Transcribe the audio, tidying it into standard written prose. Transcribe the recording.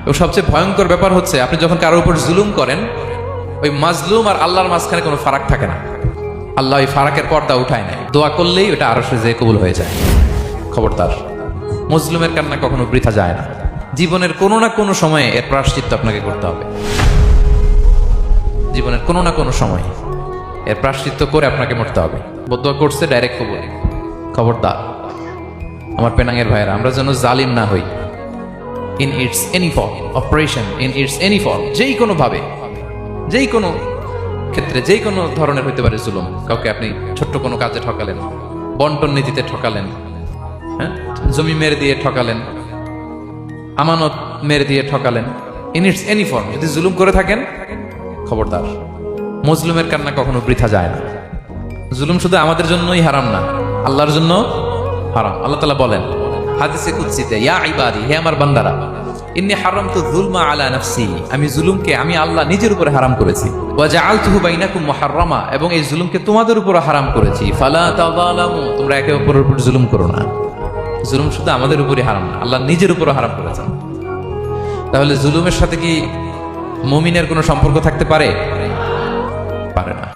এবং সবচেয়ে ভয়ঙ্কর ব্যাপার হচ্ছে আপনি যখন কারোর উপর জুলুম করেন, ওই মাজলুম আর আল্লাহর মাঝখানে কোনো ফারাক থাকে না। আল্লাহ ওই ফারাকের পর্দা উঠায় নেয়, দোয়া করলেই ওটা আরশে যেয়ে কবুল হয়ে যায়। খবরদার, মজলুমের কান্না কখনো বৃথা যায় না। জীবনের কোনো না কোনো সময়ে এর প্রায়শ্চিত্ত আপনাকে করতে হবে। জীবনের কোনো না কোনো সময় এর প্রায়শ্চিত্ত করে আপনাকে মরতে হবে। বদুয়া করছে, ডাইরেক্ট কবুল। খবরদার আমার পেনাঙ্গের ভাইয়েরা, আমরা যেন জালিম না হই। In it's any form, operation in it's any form, যেই কোনো ভাবে, যেই কোনো ক্ষেত্রে, যেই কোনো ধরনের হইতে পারে জুলুম। কাউকে আপনি ছোট্ট কোনো কাজে ঠকালেন, বন্টন নীতিতে ঠকালেন, হ্যাঁ, জমি মেরে দিয়ে ঠকালেন, আমানত মেরে দিয়ে ঠকালেন, ইন ইটস এনি ফর্ম যদি জুলুম করে থাকেন, খবরদার, মজলুমের কান্না কখনো বৃথা যায় না। জুলুম শুধু আমাদের জন্যই হারাম না, আল্লাহর জন্য হারাম। আল্লাহ তাআলা বলেন হাদিসে কুদসিতে, ইয়া ইবাদি, হে আমার বান্দারা, ইন্নী হারামতু যুলমা আলা নাফসি, আমি জুলুমকে আমি আল্লাহ নিজের উপরে হারাম করেছি। ওয়া জাআলতুহু বাইনাকুম মুহাররামা, এবং এই জুলুমকে তোমাদের উপরে হারাম করেছি। ফালা তাযালামু, তোমরা একে অপরের উপর জুলুম করো না। জুলুম শুধু আমাদের উপরে হারাম না, আল্লাহ নিজের উপরে হারাম করেছেন। তাহলে জুলুমের সাথে কি মুমিনের কোনো সম্পর্ক থাকতে পারে? পারে না।